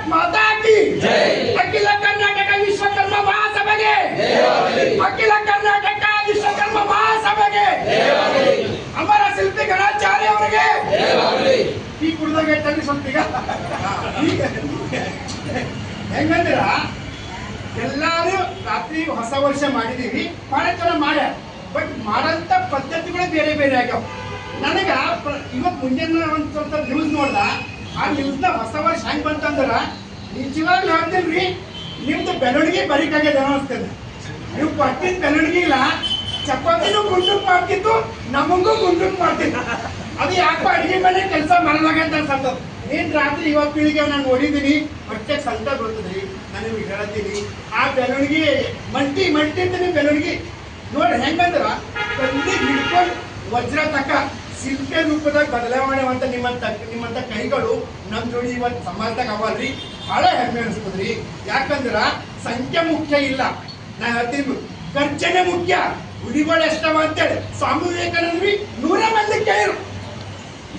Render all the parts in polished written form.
ಭಾರತ್ ಮಾತಾ ಕಿ ಜೈ. ಅಖಿಲ ಕರ್ನಾಟಕ ವಿಶ್ವಕರ್ಮ ಮಹಾಸಭೆಗೆ ಅಖಿಲ ಕರ್ನಾಟಕ ವಿಶ್ವಕರ್ಮ ಮಹಾಸಭೆಗೆ ಅಮರ ಶಿಲ್ಪಿ ಗಣಾಚಾರ್ಯ ಅವರಿಗೆ ಈ ಕುಡಿದಾಗ ತಲ್ಲಿ ಸ್ವಲ್ಪ ಈಗ ಹೆಂಗಂದ್ರ ಎಲ್ಲಾರು ರಾತ್ರಿ ಹೊಸ ವರ್ಷ ಮಾಡಿದೀವಿ, ಬಹಳ ಚೆನ್ನಾಗಿ ಮಾಡ್ಯಾರ. ಬಟ್ ಮಾಡಂತ ಪದ್ಧತಿಗಳು ಬೇರೆ ಬೇರೆ ಆಗ್ಯಾವ. ನನಗ ಇವತ್ತು ಮುಂಜಾನೆ ಒಂದು ಸ್ವಲ್ಪ ನ್ಯೂಸ್ ನೋಡ್ದ, ಆ ನ್ಯೂಸ್ನ ಹೊಸ ವರ್ಷ ಹೆಂಗ್ ಬಂತಂದ್ರ ನಿಜವಾಗ್ಲೂ ಹೇಳ್ತೀನ್ರಿ, ನಿಮ್ದು ಬೆಳವಣಿಗೆ ಬರೀಕಾಗ್ಯದ ಅನಿಸ್ತದೆ. ನೀವು ಕೊಟ್ಟಿದ್ದ ಬೆಳವಣಿಗೆ ಇಲ್ಲ, ಚಪಾತಿನೂ ಗುಂಡುಕ್ ಮಾಡ್ತಿತ್ತು, ನಮಗೂ ಗುಂಡುಕ್ ಮಾಡ್ತಿತ್ತು. ಅದು ಯಾಕೋ ಅಡಿಗೆ ಮನೆ ಕೆಲಸ ಮಾಡಲಾಗ ಅಂತ ಅನ್ಸತ್ತ. ಏನ್ ರಾತ್ರಿ ಯುವ ಪೀಳಿಗೆ ನಾನು ನೋಡಿದ್ದೀನಿ, ಹೊಟ್ಟೆ ಸಂತ ಬರ್ತದ್ರಿ. ನಾನು ನಿಮ್ಗೆ ಹೇಳ್ತೀನಿ, ಆ ಬೆಳವಣಿಗೆ ಮಂಟಿ ಅಂತಾನೆ ಬೆಳವಣಿಗೆ ನೋಡಿ ಹೆಂಗಂದ್ರ ಕಲ್ಲಿಗೆ ಹಿಡ್ಕೊಂಡು ವಜ್ರ ತಕ್ಕ ಶಿಲ್ಪಿ ರೂಪದಾಗ ಬದಲಾವಣೆ ಅಂತ ನಿಮ್ಮಂತ ಕೈಗಳು ನಮ್ ಜೋಡಿ ಇವತ್ತು ಸಮಾಜದಾಗ ಅವಲ್ರಿ. ಬಹಳ ಹೆಮ್ಮೆ ಅನಿಸ್ತದ್ರಿ. ಯಾಕಂದ್ರ ಸಂಖ್ಯೆ ಮುಖ್ಯ ಇಲ್ಲ, ನಾ ಹೇಳ್ತೀನಿ ಗರ್ಜನೆ ಮುಖ್ಯ. ಹುಲಿಗಳು ಎಷ್ಟವ ಅಂತೇಳಿ ಸ್ವಾಮಿ ವಿವೇಕಾನಂದ್ರಿ 100 ಮಂದಿ ಕೇಳಿರು,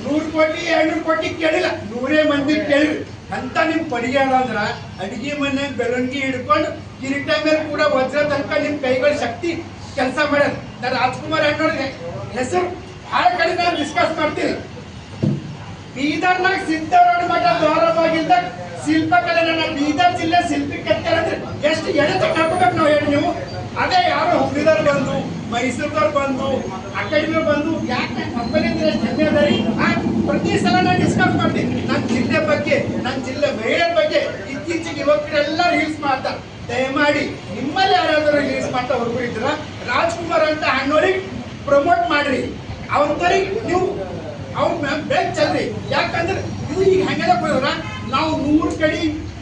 100 ಕೋಟಿ 200 ಕೋಟಿ ಕೇಳಿಲ್ಲ, 100 ಮಂದಿ ಕೇಳಿರು. ಅಂತ ನಿಮ್ ಪಡಿಗೆ ಅಂದ್ರ ಅಡಿಗೆ ಮನೆ ಬೆಳವಣಿಗೆ ಹಿಡ್ಕೊಂಡು ಕಿರೀಟ ಮೇಲೆ ಕೂಡ ವಜ್ರ ತನಕ ನಿಮ್ ಕೈಗಳ ಶಕ್ತಿ ಕೆಲಸ ಮಾಡ್ಯಾರ. ನಾನು ರಾಜ್ಕುಮಾರ್ ಅಣ್ಣವ್ರಿಗೆ ಹೆಸರು ಭಾಳ ಕಡೆ ನಾನು ಡಿಸ್ಕಸ್ ಮಾಡ್ತೀನಿ. ಬೀದರ್ನಾಗ ಸಿದ್ದರಾಡ ಮಠ ದ್ವಾರಬಾಗಿಲ್ದಾಗ ಶಿಲ್ಪಕಲೆ ನನ್ನ ಬೀದರ್ ಜಿಲ್ಲೆ ಶಿಲ್ಪಿ ಕಟ್ಟೆ ಅಂದ್ರೆ ಎಷ್ಟು ಎಳೆತ ಕಳ್ಕೊಬೇಕು ನಾವು ಹೇಳಿ ನೀವು. ಅದೇ ಯಾರೋ ಹುಬ್ಳಿದವ್ರು ಬಂದು, ಮೈಸೂರದವ್ರು ಬಂದು, ಅಕಾಡೆಮಿ ಬಂದು, ಯಾಕೆ ಕಂಪನಿ ಜನ್ಯದಾರಿ ಪ್ರತಿ ಸಲ ನಾನು ಡಿಸ್ಕಸ್ ಮಾಡ್ತೀನಿ ನನ್ನ ಜಿಲ್ಲೆ ಬಗ್ಗೆ, ನನ್ನ ಜಿಲ್ಲೆ ಮಹಿಳೆಯರ ಬಗ್ಗೆ. ಇತ್ತೀಚೆಗೆ ಯುವಕರೆಲ್ಲ ರೀಲ್ಸ್ ಮಾಡ್ತಾರೆ. ದಯಮಾಡಿ ನಿಮ್ಮಲ್ಲಿ ಯಾರಾದರೂ ರಿಲೀಸ್ ಮಾಡ್ತಾ ಹೊರಬಿಟ್ಟಿದ್ರ ರಾಜ್ಕುಮಾರ್ ಅಂತ ಅಣ್ಣವ್ರಿಗೆ ಪ್ರಮೋಟ್ ಮಾಡ್ರಿ. ಅವ್ರಿಗೆ ನೀವು ಅವ್ರ ಬೇಗ ಚಲ್ರಿ. ಯಾಕಂದ್ರೆ ಇದು ಈಗ ಹೆಂಗೆಲ್ಲ ಹೋದ್ರ ನಾವು 100 ಕಡೆ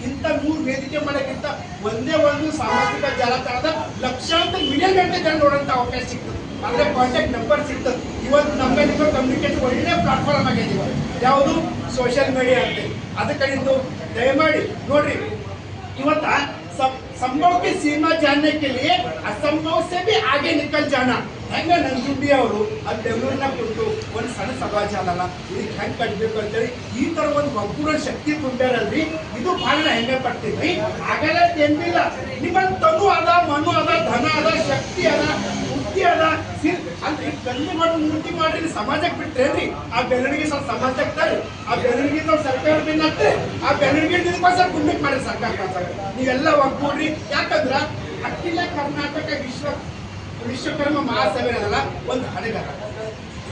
ಇಂಥ 100 ವೇದಿಕೆ ಮಾಡೋಕ್ಕಿಂತ ಒಂದೇ ಒಂದು ಸಾಮಾಜಿಕ ಜಾಲತಾಣದ ಲಕ್ಷಾಂತರ ಮಿಲಿಯನ್ ಗಂಟೆ ಜನ ನೋಡೋಂಥ ಅವಕಾಶ ಸಿಗ್ತದೆ. ಅಂದ್ರೆ ಕಾಂಟ್ಯಾಕ್ಟ್ ನಂಬರ್ ಸಿಗ್ತದೆ. ಇವತ್ತು ನಮ್ಗೆ ನಿಮ್ಮ ಕಮ್ಯುನಿಕೇಶನ್ ಒಳ್ಳೆ ಪ್ಲಾಟ್ಫಾರ್ಮ್ ಆಗಿದೆ. ಯಾವುದು ಸೋಷಿಯಲ್ ಮೀಡಿಯಾ ಅಂತ. ಅದ ಕಡೆಯಿಂದ ದಯಮಾಡಿ ನೋಡ್ರಿ, ಇವತ್ತ संभव की सीमा जानने के लिए असंभव से भी आगे निकल जाना. ಹೆಂಗ ನಂಜುಂಡಿ ಅವರು ಅಲ್ಲಿ ಬೆಂಗಳೂರಿನ ಕುಂತು ಒಂದು ಸಣ್ಣ ಸಭಾಚಾರಲ್ಲ ಇದಕ್ಕೆ ಹೆಂಗ್ ಕಟ್ಬೇಕು ಅಂತೇಳಿ ಈ ತರ ಒಂದು ಒಗ್ಗೂಡ ಶಕ್ತಿ ತುಂಬ್ಯಾರಲ್ರಿ. ಇದು ಬಹಳ ಹೆಂಗೆ ಪಡ್ತೀವಿ. ಆಗಲ್ಲ ಏನಿಲ್ಲ, ನಿಮ್ಮ ತನು ಅದ, ಮನು ಅದ, ಧನ ಅದ, ಶಕ್ತಿ ಅದ, ಬುದ್ಧಿ ಅದ ಅಂದ್ರೆ ಕಲ್ಲು ಮಾಡಿ ಮೂರ್ತಿ ಮಾಡ್ರಿ ಸಮಾಜಕ್ಕೆ ಬಿಟ್ರೇನ್ರಿ. ಆ ಬೆಳವಣಿಗೆ ಸ್ವಲ್ಪ ಸಮಾಜಕ್ಕೆ ತರ್ರಿ. ಆ ಬೆಳವಣಿಗೆ ಸರ್ಕಾರ ಬಿನ್ನತ್ತೆ. ಆ ಬೆಳವಣಿಗೆ ಸ್ವಲ್ಪ ಮುಂದಕ್ಕೆ ಮಾಡ್ರಿ ಸರ್ಕಾರ. ನೀವೆಲ್ಲ ಒಗ್ಗೂಡ್ರಿ. ಯಾಕಂದ್ರ ಅಖಿಲ ಕರ್ನಾಟಕ ವಿಶ್ವಕರ್ಮ ಮಹಾಸಭೆ ಅದಲ್ಲ ಒಂದು ಹಡಗರ.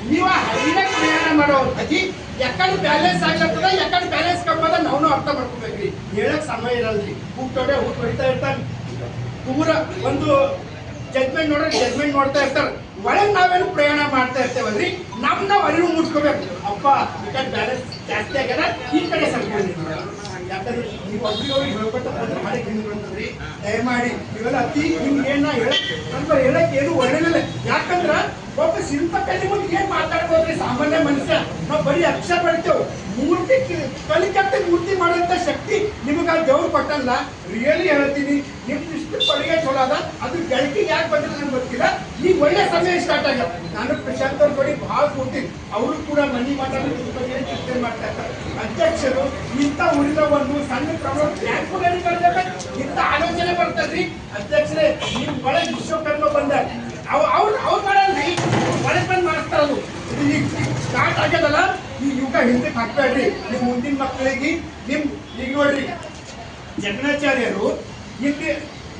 ನೀವು ಆ ಹಡಗಿನ ಪ್ರಯಾಣ ಮಾಡೋ ಅಜ್ಜಿ ಯಾಕಂದ್ರೆ ಬ್ಯಾಲೆನ್ಸ್ ಆಗ್ಲತ್ತದ, ಯಾಕಂದ್ರೆ ಬ್ಯಾಲೆನ್ಸ್ ಕಮ್ಮದ ನಾವು ಅರ್ಥ ಮಾಡ್ಕೋಬೇಕ್ರಿ. ಹೇಳಕ್ ಸಮಯ ಇರಲ್ರಿ. ಊಟೋಡೆ ಊಟ ಹೊಡಿತಾ ಇರ್ತಾನೆ, ಪೂರ ಒಂದು ಜಡ್ಮೆಂಟ್ ನೋಡ್ರೆ ಜಡ್ಮೆಂಟ್ ನೋಡ್ತಾ ಇರ್ತಾರೆ. ಒಳಗೆ ನಾವೇನು ಪ್ರಯಾಣ ಮಾಡ್ತಾ ಇರ್ತೇವಲ್ರಿ, ನಾವು ಅರಿವು ಮುಟ್ಕೋಬೇಕು. ಅಪ್ಪ ಈ ಕಡೆ ಬ್ಯಾಲೆನ್ಸ್ ಜಾಸ್ತಿ ಆಗ್ಯದ, ಈ ಕಡೆ ಸರ್ಕೊಂಡು. ಯಾಕಂದ್ರೆ ನೀವು ಒಬ್ರಿಗೆ ಹೇಳ್ಕೊತ ಹೋದ್ರೆ ಮಾಡಕ್ಕೆ ಹಿಂಗೆ ಬರ್ತದ್ರಿ. ದಯಮಾಡಿ ಇವೆಲ್ಲ ಅತಿ ನಿಮ್ಗೆ ಏನ ಹೇಳಕ್ ಏನು ಒಳ್ಳೆಯಲ್ಲ. ಯಾಕಂದ್ರ ಒಬ್ಬ ಶಿಲ್ಪಕಲೆ ಮುಂದೆ ಏನ್ ಮಾತಾಡ್ಬೋದ್ರಿ ಸಾಮಾನ್ಯ ಮನುಷ್ಯ. ನಾವು ಬರೀ ಅಕ್ಷರ ಬಳಿತೇವೆ. ಮೂರ್ತಿ ಕಲಿಕತ್ತೆ ಮೂರ್ತಿ ಮಾಡೋಂಥ ಶಕ್ತಿ ನಿಮಗೆ ದೇವ್ರು ಕೊಟ್ಟಲ್ಲ. ರಿಯಲಿ ಹೇಳ್ತೀನಿ, ನಿಮ್ದು ಇಷ್ಟು ಪಡಿಗೆ ಚಲೋ ಅದ. ಅದು ಗಳಿಕೆಗೆ ಯಾಕೆ ಬಂದಿಲ್ಲ ನನ್ಗೆ ಗೊತ್ತಿಲ್ಲ. ಈಗ ಒಳ್ಳೆ ಸಮಯ ಸ್ಟಾರ್ಟ್ ಆಗ್ಯಾವ. ನಾನು ಪ್ರಶಾಂತ್ ಅವ್ರ ಬಳಿ ಭಾಳ ಕೂತೀನಿ. ಅವರು ಕೂಡ ಮನಿ ಮಾತಾಡೋ ಚಿಂತೆ ಮಾಡ್ತಾ ಇರ್ತಾರೆ. ಅಧ್ಯಕ್ಷರು ಇಂಥ ಉಳಿದ ಒಂದು ಸಣ್ಣ ಪ್ರಮಾಣ ಬ್ಯಾಂಕ್ ಇಂಥ ಆಲೋಚನೆ ಬರ್ತದ್ರಿ. ಅಧ್ಯಕ್ಷರೇ ನಿಮ್ ಒಳಗೆ ವಿಶ್ವಕರ್ಮ ಬಂದಾಗ ಅವ್ರು ಮಾಡಲ್ರಿ, ಒಳಗೆ ಬಂದು ಮಾಡಿಸ್ತಾರದು. ಇದು ಈಗ ಸ್ಟಾರ್ಟ್ ಆಗ್ಯದಲ್ಲ, ಈ ಯುಗ ಹಿಂದಕ್ಕೆ ಹಾಕ್ಬೇಡ್ರಿ. ನಿಮ್ ಮುಂದಿನ ಮಕ್ಕಳಿಗೆ ನಿಮ್ ಈಗ ನೋಡ್ರಿ ಜಗಣಾಚಾರ್ಯರು ಇಲ್ಲಿ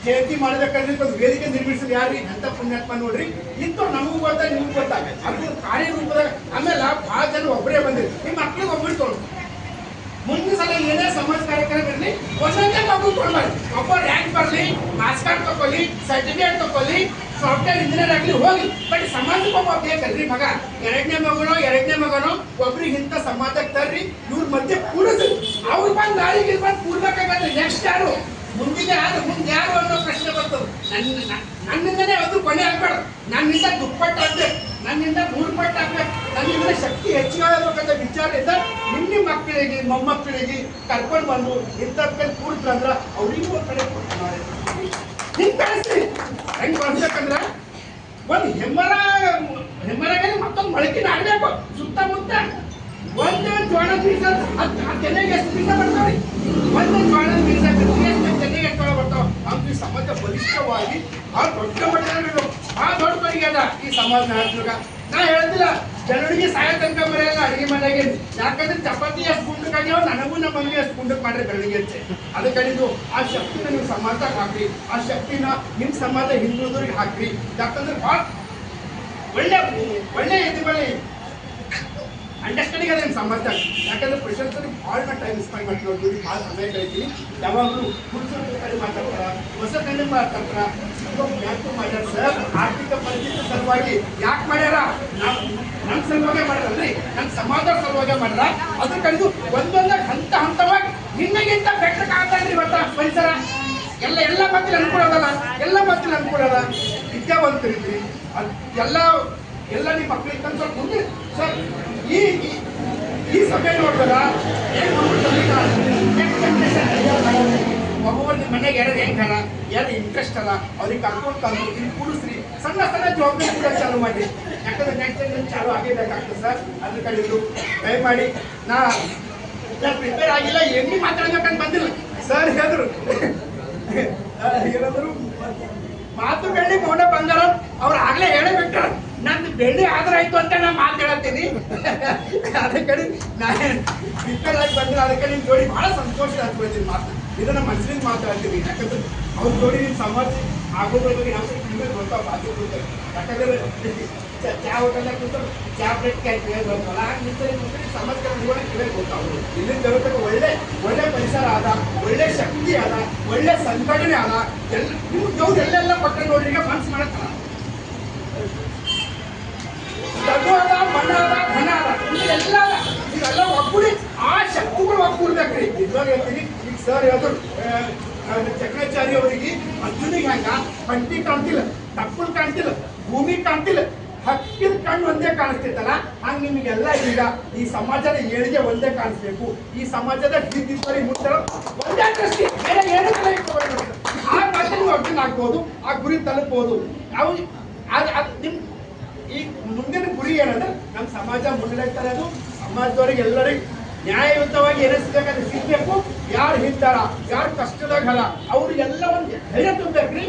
ಜಯಂತಿ ಮಾಡಬೇಕಾದ್ರೆ ಒಂದು ವೇದಿಕೆ ನಿರ್ಮಿಸಿದ್ರು. ಯಾರ್ರಿ ಅಂತ ಪುಣ್ಯಾತ್ಮ ನೋಡ್ರಿ. ಇಂಥವ್ರು ನಮಗೂ ಗೊತ್ತಾ, ನಿಮಗೂ ಗೊತ್ತಾ. ಅದು ಕಾರ್ಯರೂಪದಾಗ ಆಮೇಲೆ ಭಾಳ ಜನ ಒಬ್ಬರೇ ಬಂದಿರಿ. ನಿಮ್ಮ ಮಕ್ಳಿಗೆ ಒಬ್ಬರು ತೊಗೊಂಡು ಮುಂದಿನ ಸಲ ಏನೇ ಸಮಾಜ ಕಾರ್ಯಕ್ರಮ ಇರಲಿ ಒಂದೊಂದೇ ಮಗು ಕೊಡ್ಬಾರ್ದು. ಒಬ್ಬ ರ್ಯಾಂಕ್ ಬರಲಿ, ಮಾರ್ಕ್ಸ್ ಕಾರ್ಡ್ ತಗೊಳ್ಳಿ, ಸರ್ಟಿಫಿಕೇಟ್ ತಗೊಳ್ಳಿ, ಸಾಫ್ಟ್ವೇರ್ ಇಂಜಿನಿಯರ್ ಆಗಲಿ ಹೋಗಿ. ಬಟ್ ಸಮಾಜಕ್ಕೆ ಒಬ್ಬ ಬೇಕಲ್ರಿ ಮಗ. ಎರಡನೇ ಮಗನೋ ಒಬ್ರಿಗೆ ಇಂಥ ಸಮಾಜಕ್ಕೆ ತರ್ರಿ. ಇವ್ರ ಮಧ್ಯೆ ಕೂಡಿಸಿ ಅವ್ರು ಬಂದು ನಾಳೆಗೆ ಬಂದು ಕೂಡ್ಬೇಕಾಗತ್ತೆ. ನೆಕ್ಸ್ಟ್ ಯಾರು ಮುಂದೆ ಯಾರು ಅನ್ನೋ ಪ್ರಶ್ನೆ ಬರ್ತದೆ. ನನ್ನಿಂದನೇ ಅದು ಕೊನೆ ಆಗ್ಬಾರ್ದು. ನನ್ನಿಂದ ದುಪ್ಪಟ್ಟು ಆಗ್ಬೇಕು, ನನ್ನಿಂದ 3 ಪಟ್ಟು ಆಗ್ಬೇಕು, ನನ್ನಿಂದ ಶಕ್ತಿ ಹೆಚ್ಚಿಗೆ ವಿಚಾರದಿಂದ ನಿಮ್ಮ ಮಕ್ಕಳಿಗೆ ಮೊಮ್ಮಕ್ಕಳಿಗೆ ಕರ್ಕೊಂಡು ಬಂದು ಇಂಥದ್ಕೆ ಕೂಡ್ತಂದ್ರೆ ಅವ್ರಿಗೂ ಕಡೆ ಹಿಂಗೆ ಕಳಿಸ್ರಿ. ಹೆಂಗೆ ಕಳಿಸ್ಬೇಕಂದ್ರೆ ಒಂದು ಹೆಮ್ಮರಾಗ ಮತ್ತೊಂದು ಮೊಳಕಿನ ಆಡಬೇಕು. ಸುತ್ತಮುತ್ತ ಒಂದು ಜೋಳ ಬೀಜ ತೆನೆಗೆ ಎಷ್ಟು ಬೀಜ ಬರ್ತಾವ್ರಿ. ಒಂದು ಜೋಳ ಈ ಸಮಾಜ ಬಲಿಷ್ಠವಾಗಿ ಆ ದೊಡ್ಡ ಮಟ್ಟದಲ್ಲಿ ಆ ದೊಡ್ಡ ಕಡೆಗೆ ಅದ ಈ ಸಮಾಜ ನಾ ಹೇಳ್ತಿಲ್ಲ ಜನರಿಗೆ ಸಾಯ ತನಕ ಬರೆಯಲ್ಲ ಅಡಿಗೆ ಮನೆಗೆ. ಯಾಕಂದ್ರೆ ಚಪಾತಿ ಎಷ್ಟು ಗುಂಡಕ್ಕಾಗ್ಯಾವ ನನಗೂ ನಮ್ಮ ಮನೆಗೆ ಎಷ್ಟು ಗುಂಡಕ್ಕೆ ಮಾಡ್ರಿ ಬೆಳಗ್ಗೆ ಹೆಚ್ಚೆ. ಅದಕ್ಕೆ ಕಡಿದು ಆ ಶಕ್ತಿನ ನೀವು ಸಮಾಜಕ್ಕೆ ಹಾಕ್ರಿ, ಆ ಶಕ್ತಿನ ನಿಮ್ಮ ಸಮಾಜ ಹಿಂದುಳಿದವ್ರಿಗೆ ಹಾಕ್ರಿ. ಯಾಕಂದ್ರೆ ಭಾಳ ಒಳ್ಳೆ ಎದುರುಗಡೆ ಅಂಡರ್ಸ್ಟ್ಯಾಂಡಿಂಗ್ ಅದ ನಿಮ್ಮ ಸಮಾಜ. ಯಾಕಂದ್ರೆ ಪ್ರಶಾಂತರಿಗೆ ಭಾಳ ನಾ ಟೈಮ್ ಸ್ಪೆಂಡ್ ಮಾಡ್ತೀವಿ, ಭಾಳ ಸಮಯ ಕಳಿತೀವಿ. ಯಾವಾಗಲೂ ಕುಡಿಸೋದು ಕಡೆ ಮಾತಾಡ್ತಾರ, ಹೊಸ ಕಡೆ ಮಾತಾಡ್ತಾರ, ಮಾಡ್ಯಾರ ಸರ್. ಆರ್ಥಿಕ ಪರಿಸ್ಥಿತಿ ಸಲುವಾಗಿ ಯಾಕೆ ಮಾಡ್ಯಾರ? ನಮ್ಮ ಸಲುವಾಗಿ ಮಾಡ್ಯಾರಲ್ರಿ, ನಮ್ಮ ಸಮಾಜದ ಸಲುವಾಗಿ ಮಾಡ್ಯಾರ. ಅದ್ರ ಕಡೆದು ಒಂದೊಂದ ಹಂತವಾಗಿ ನಿನ್ನಗಿಂತ ಬೆಟ್ಟಕ್ಕೆ ಆಗ್ತಾನ್ರಿ ಇವತ್ತ ಪರಿಸರ. ಎಲ್ಲ ಮಕ್ಕಳು ಅನುಕೂಲ ಅದಲ್ಲ, ಎಲ್ಲ ಮಕ್ಕಳು ಅನುಕೂಲ ಅದ. ವಿದ್ಯಾವಂತರಿದ್ರಿ ಎಲ್ಲ ನಿಮ್ಮ ಮಕ್ಕಳಿಗೆ ತಂದು ಸ್ವಲ್ಪ ಮುಂದೆ ಸರ್. ಈ ಸಭೆ ನೋಡಿದ್ರ ಒಬ್ಬೊಬ್ಬರು ನಿಮ್ಮ ಮನೆಗೆ ಯಾರು ಹೆಂಗಲ್ಲ, ಯಾರು ಇಂಟ್ರೆಸ್ಟ್ ಅಲ್ಲ, ಅವ್ರಿಗೆ ಕರ್ಕೊಂಡು ತಂದು ಇಲ್ಲಿ ಕೂಡಿಸ್ರಿ. ಸಣ್ಣ ಜವಾಬ್ದಾರಿ ಕೂಡ ಚಾಲು ಮಾಡಿ. ಯಾಕಂದ್ರೆ ನೆಕ್ಸ್ಟ್ ಚಾಲು ಆಗೇಬೇಕಾಗ್ತದೆ ಸರ್. ಅದ್ರ ಕಡೆದು ದಯಮಾಡಿ ನಾ ಪ್ರಿಪೇರ್ ಆಗಿಲ್ಲ, ಎಲ್ಲಿ ಮಾತಾಡ್ಬೇಕಂತ ಬಂದಿಲ್ಲ ಸರ್. ಹೇಳಿದ್ರು ಏನಾದ್ರು ಮಾತು ಬೆಳ್ಳಿ ಮೌನ ಬಂಗಾರ ಅವ್ರು ಆಗ್ಲೇ ಹೇಳೇ ಬಿಟ್ಟಾರ. ನಂದು ಬೆಳ್ಳಿ ಆದ್ರೆ ಆಯ್ತು ಅಂತ ನಾ ಮಾತು ಹೇಳತ್ತೀನಿ. ಅದ ಕಡೆ ನಾ ಪ್ರಿಪೇರ್ ಆಗಿ ಬಂದ್ರೆ ಅದಕ್ಕೆ ನಿಮ್ಮ ಜೋಡಿ ಭಾಳ ಸಂತೋಷ ಆಗ್ಬಿಡ್ತೀನಿ. ಮಾತು ಇದನ್ನ ಮನಸ್ಸಿಗೆ ಮಾತಾಡ್ತೀನಿ. ಯಾಕಂದ್ರೆ ಅವ್ರ ಜೋಡಿ ನಿಮ್ಮ ಸಮಾಜ ಆಗೋದ್ರ ಬಗ್ಗೆ ನಾವು ಗೊತ್ತಾಗ ಬಾಕಿ ಕೊಡ್ತಾರೆ. ಯಾಕಂದ್ರೆ ಚಾ ಹೋಟೆಲ್ನಾಗ ಕೂತಾರೆ, ಚಾ ಪ್ಲೇಟ್ ಕೇಳ್ಬೇಕಲ್ಲ, ಹಾಗೆ ನಿಂತರೆ ಸಮಾಜ ನಿರ್ವಹಣೆ ಗೊತ್ತಾಗೋದು. ಇಲ್ಲಿನ ಜಗತ್ತಿಗೆ ಒಳ್ಳೆ ಪರಿಸರ ಅದ, ಒಳ್ಳೆ ಶಕ್ತಿ ಅದ, ಒಳ್ಳೆ ಸಂಘಟನೆ ಅದ. ನೀವು ಜೋರು ಎಲ್ಲೆಲ್ಲ ಪಕ್ಕ ನೋಡ್ರಿ, ಈಗ ಮನ್ಸು ಮಾಡತ್ತಾರ. ತಗು ಅದ, ಮಣ್ಣ ಅದ, ಧನ ಅದ, ಎಲ್ಲ ಅದ. ಇವೆಲ್ಲ ಒಗ್ಗೂಡಿ ಆ ಶಕ್ತಿಗಳು ಒಗ್ಗೂಡ್ಬೇಕ್ರಿ. ಇದ್ರಾಗ ಹೇಳ್ತೀನಿ. ಈಗ ಸರ್ ಹೇಳಿದ್ರು ಚಕ್ರಾಚಾರ್ಯ ಅವರಿಗೆ ಅರ್ಜುನಿಗೆ ಹಂಗ ಪಂಟಿ ಕಾಣ್ತಿಲ್ಲ, ತಪ್ಪಲ್ ಕಾಣ್ತಿಲ್ಲ, ಭೂಮಿ ಕಾಣ್ತಿಲ್ಲ, ಹಕ್ಕಿದ ಕಣ್ಣು ಒಂದೇ ಕಾಣಿಸ್ತೈತಲ್ಲ, ಹಂಗೆ ನಿಮಗೆಲ್ಲ ಈಗ ಈ ಸಮಾಜದ ಏಳಿಗೆ ಒಂದೇ ಕಾಣಿಸ್ಬೇಕು. ಈ ಸಮಾಜದ ಹಿರಿಯ ಮುಂದೆ ಒಂದೇ ದೃಷ್ಟಿ, ಬೇರೆ ಏನು ಆ ಮಾತ್ರ ನೀವು ಅರ್ಜುನ ಆಗ್ಬೋದು, ಆ ಗುರಿ ತಲುಪಬಹುದು. ನಾವು ನಿಮ್ ಈ ಮುಂದಿನ ಗುರಿ ಏನಂದ್ರೆ ನಮ್ಮ ಸಮಾಜ ಮುನ್ನಡೆಸ್ತಾರೆ. ಅದು ಸಮಾಜದವ್ರಿಗೆ ಎಲ್ಲರಿಗೂ ನ್ಯಾಯಯುತವಾಗಿ ಏನಿಸ್ಬೇಕಾದ್ರೆ ಸಿಗ್ಬೇಕು. ಯಾರು ಹಿಂದಾರ, ಯಾರು ಕಷ್ಟದಾಗ ಅಲ್ಲ, ಅವ್ರಿಗೆಲ್ಲ ಒಂದು ಧೈರ್ಯ ತುಂಬಬೇಕ್ರಿ.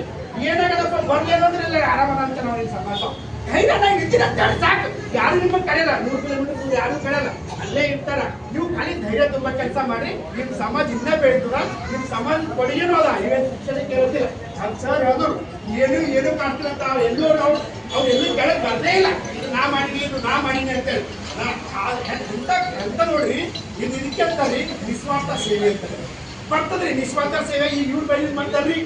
ಏನಾಗಲ್ಲಪ್ಪ ಬರ್ಲೇನಂದ್ರೆ ಎಲ್ಲ ಆರಾಮದ ಅಂತ ನಾವು ಸಮಾಜ ಧೈರ್ಯನಾಗಿ ಇರ್ತೀರ ಅಂತ ಹೇಳಿ ಸಾಕು. ಯಾರು ನಿಮಗೆ ಕರೆಯಲ್ಲ, 100 ಕಿಲೋಮೀಟರ್ ಯಾರು ಕರೆಯಲ್ಲ, ಅಲ್ಲೇ ಇರ್ತಾರ. ನೀವು ಖಾಲಿ ಧೈರ್ಯ ತುಂಬ ಕೆಲಸ ಮಾಡಿ ನಿಮ್ಮ ಸಮಾಜ ಇನ್ನೂ ಬೆಳೀತದ. ನಿಮ್ಮ ಸಮಾಜ ಕೊಡುಗೆನೂ ಅದ. ಇವೇನು ಶಿಕ್ಷಣ ಕೇಳ್ತಿಲ್ಲ. ಸರ್ ಹೇಳಿದ್ರು ಏನು ಕಾಣ್ತಿಲ್ಲ ಅಂತ ಎಲ್ಲೋ ನಾವು ಅವ್ರು ಎಲ್ಲೂ ಕೆಳಗೆ ಬರ್ದೇ ಇಲ್ಲ. ಇದು ನಾ ಮಾಡೀನಿ ಅಂತೇಳಿ ಎಂತ ನೋಡ್ರಿ. ಇದು ಇದಕ್ಕೆ ಅಂತಾರಿ ನಿಸ್ವಾರ್ಥ ಸೇವೆ ಅಂತಾರೆ. ಬರ್ತದ್ರಿ ನಿಸ್ವಾರ್ಥ ಸೇವೆ. ಈಗ ಇವ್ರು ಬೈಲಿ ಮಾಡ್ತಾರ್ರಿ,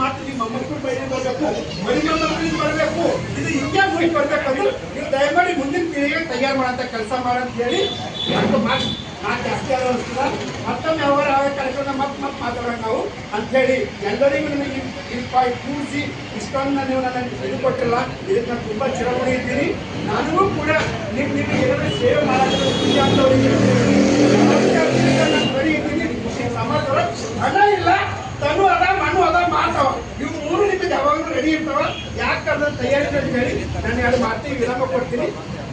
ಮಾತು ನಿಮ್ಮ ಮೊಮ್ಮಕ್ಕಳು ಬೈಲಿ ಬರ್ಬೇಕು, ಮರಿ ಮೊಮ್ಮಕ್ಕಳಿಗೆ ಬರಬೇಕು. ಇದು ಹಿಂಗೆ ಮುಗಿ ಬರ್ಬೇಕಂದ್ರೆ ನೀವು ದಯಮಾಡಿ ಮುಂದಿನ ಪೀಳಿಗೆ ತಯಾರು ಮಾಡೋಂಥ ಕೆಲಸ ಮಾಡಂತ ಹೇಳಿ ಮಾತು ಜಾಸ್ತಿ ಆಗೋದಿಲ್ಲ. ಮತ್ತೊಮ್ಮೆ ಅವರ ಕಾರ್ಯಕ್ರಮ ಮತ್ತೆ ಮಾತಾಡೋಣ ನಾವು ಅಂಥೇಳಿ ಎಲ್ಲರಿಗೂ ನಿಮಗೆ ಕೂರಿಸಿ ಇಷ್ಟೊಂದು ನೀವು ನನಗೆ ಇದು ಕೊಟ್ಟಿಲ್ಲ. ಇದಕ್ಕೆ ನಾನು ತುಂಬ ಚಿರಋಣಿ ಇದ್ದೀನಿ. ನನಗೂ ಕೂಡ ನಿಮಗೆ ಏನಾದರೂ ಸೇವೆ ಮಾಡೋದು ಖುಷಿ ಅಂತವ್ರಿಗೆ ನಾನು ಬರೀ ಇದ್ದೀನಿ. ಸಮಾಜದೊಳ ಹಣ ಇಲ್ಲ, ತನು ಅದ, ಮಣ್ಣು ಅದ, ಮಾತವ. ಇವು ಮೂರು ನಿಮಗೆ ಯಾವಾಗಲೂ ರೆಡಿ ಇರ್ತಾವ. ಯಾಕೆ ಅದನ್ನು ತಯಾರಿ ಅಂತ ಹೇಳಿ ನಾನು ಎರಡು ಮಾತಿಗೆ ವಿರಾಮ ಕೊಡ್ತೀನಿ.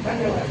ಧನ್ಯವಾದ.